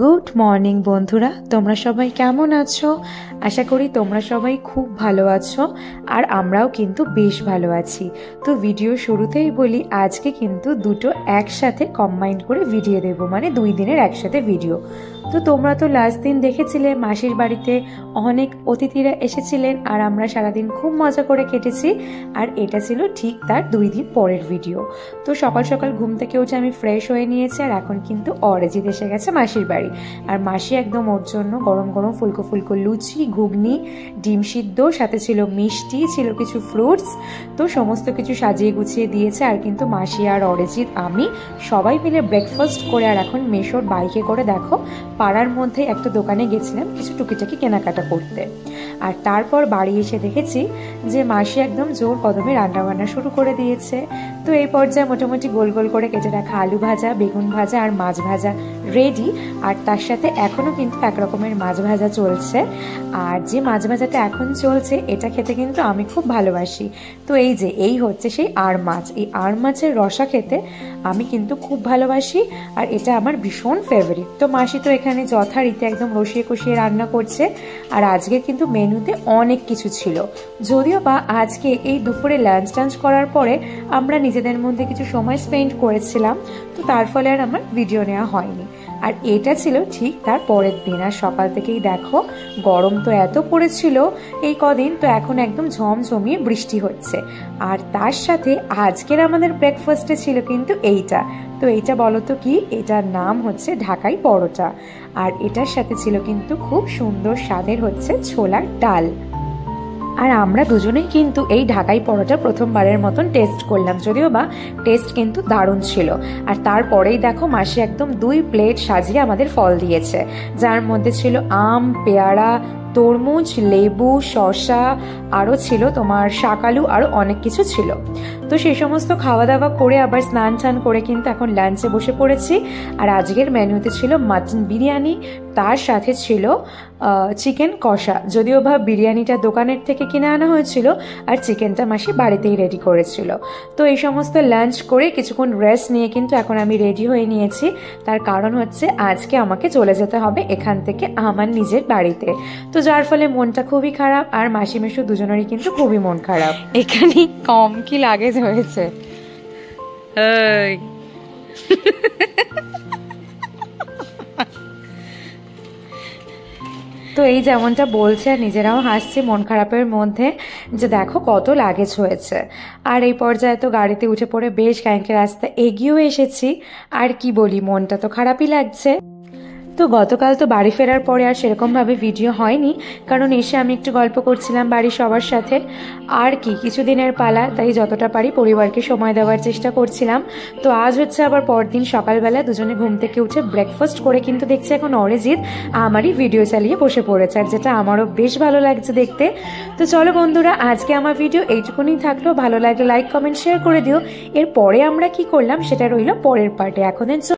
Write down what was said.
Good morning বন্ধুরা, তোমরা সবাই কেমন আছো? আশা করি তোমরা সবাই খুব ভালো আছো আর আমরাও কিন্তু বেশ ভালো আছি। তো ভিডিও শুরুতেই বলি, আজকে কিন্তু দুটো একসাথে কম্বাইন করে ভিডিও দেব, মানে 2 দিনের একসাথে ভিডিও। তো তোমরা তো লাস্ট দিন দেখেছিলে মাসির বাড়িতে অনেক অতিথিরা এসেছিলেন আর আমরা সারাদিন খুব মজা করে কেটেছি, আর এটা ছিল ঠিক তার 2 দিন পরের ভিডিও। তো সকাল সকাল ঘুম থেকে উঠে আমি ফ্রেশ হয়ে নিয়েছি, আর এখন কিন্তু অরিজিৎ এসে গেছে মাসির বাড়ি। আর মাসি একদম ওর জন্য গরম গরম ফুলকো ফুলকো লুচি, ঘুগনি, ডিম সিদ্ধ, সাথে ছিল মিষ্টি, ছিল কিছু ফ্রুটস, তো সমস্ত কিছু সাজিয়ে গুছিয়ে দিয়েছে। আর কিন্তু মাসি আর অরিজিৎ আমি সবাই মিলে ব্রেকফাস্ট করে আর এখন মেশোর বাইকে করে দেখো পাড়ার মধ্যে একটা দোকানে গেছিলাম কিছু টুকিটাকি কেনাকাটা করতে। আর তারপর বাড়ি এসে দেখেছি যে মাসি একদম জোর কদমে রান্নাবান্না শুরু করে দিয়েছে। তো এই পর্যায়ে মোটামুটি গোল গোল করে কেটে রাখা আলু ভাজা, বেগুন ভাজা আর মাছ ভাজা রেডি। আর তার সাথে এখনও কিন্তু এক রকমের মাছ ভাজা চলছে। আর যে মাছ ভাজাটা এখন চলছে এটা খেতে কিন্তু আমি খুব ভালোবাসি। তো এই হচ্ছে সেই আর মাছ। এই আর মাছের রসা খেতে আমি কিন্তু খুব ভালোবাসি আর এটা আমার ভীষণ ফেভারিট। তো মাসি তো এখানে যথারীতি একদম রসিয়ে কষিয়ে রান্না করছে। আর আজকে কিন্তু মেনুতে অনেক কিছু ছিল, যদিও বা আজকে এই দুপুরে লাঞ্চ টাঞ্চ করার পরে আমরা নিজেদের মধ্যে কিছু সময় স্পেন্ড করেছিলাম, তো তার ফলে আর আমার ভিডিও নেওয়া হয়নি। আর এটা ছিল ঠিক তার পরের দিন। আর সকাল থেকেই দেখো গরম তো এত পড়েছিল এই কদিন, তো এখন একদম ঝমঝমিয়ে বৃষ্টি হচ্ছে। আর তার সাথে আজকের আমাদের ব্রেকফাস্টে ছিল কিন্তু এইটা। তো এইটা বলো তো কি? এটার নাম হচ্ছে ঢাকাই পরোটা। আর এটার সাথে ছিল কিন্তু খুব সুন্দর স্বাদের হচ্ছে ছোলার ডাল। আর আমরা দুজনেই কিন্তু এই ঢাকাই পরোটা প্রথমবারের মতন টেস্ট করলাম, যদিও বা টেস্ট কিন্তু দারুণ ছিল। আর তারপরেই দেখো মাসি একদম 2 প্লেট সাজিয়ে আমাদের ফল দিয়েছে, যার মধ্যে ছিল আম, পেয়ারা, তরমুজ, লেবু, শসা, আরও ছিল তোমার শাকালু, আরও অনেক কিছু ছিল। তো সেই সমস্ত খাওয়া দাওয়া করে আবার স্নান টান করে কিন্তু এখন লাঞ্চে বসে পড়েছি। আর আজকের মেনুতে ছিল মাটন বিরিয়ানি, তার সাথে ছিল চিকেন কষা, যদিও বা বিরিয়ানিটা দোকানের থেকে কিনে আনা হয়েছিল আর চিকেনটা মাসি বাড়িতেই রেডি করেছিল। তো এই সমস্ত লাঞ্চ করে কিছুক্ষণ রেস্ট নিয়ে কিন্তু এখন আমি রেডি হয়ে নিয়েছি। তার কারণ হচ্ছে আজকে আমাকে চলে যেতে হবে এখান থেকে আমার নিজের বাড়িতে। তো যার ফলে মনটা খুবই খারাপ, আর মাসি মেশো দুজনেরই কিন্তু খুবই মন খারাপ। এখানে কম কি লাগেজ হয়েছে? তো এই যেমনটা বলছে আর নিজেরাও হাসছে মন খারাপের মধ্যে, যে দেখো কত লাগেজ হয়েছে। আর এই পর্যায়ে তো গাড়িতে উঠে পড়ে বেশ খানিকটা রাস্তা এগিয়েও এসেছি। আর কি বলি, মনটা তো খারাপই লাগছে। তো গতকাল তো বাড়ি ফেরার পরে আর সেরকমভাবে ভিডিও হয়নি, কারণ এসে আমি একটু গল্প করছিলাম বাড়ির সবার সাথে। আর কি কিছুদিনের পালা, তাই যতটা পারি পরিবারকে সময় দেওয়ার চেষ্টা করছিলাম। তো আজ হচ্ছে আবার পরদিন সকালবেলা দুজনে ঘুম থেকে উঠে ব্রেকফাস্ট করে কিন্তু দেখছি এখন অরিজিৎ আমারই ভিডিও চালিয়ে বসে পড়েছে, আর যেটা আমারও বেশ ভালো লাগছে দেখতে। তো চলো বন্ধুরা, আজকে আমার ভিডিও এইটুকুনি থাকলো। ভালো লাগলে লাইক, কমেন্ট, শেয়ার করে দিও। এরপরে আমরা কি করলাম সেটা রইল পরের পার্টে। এখন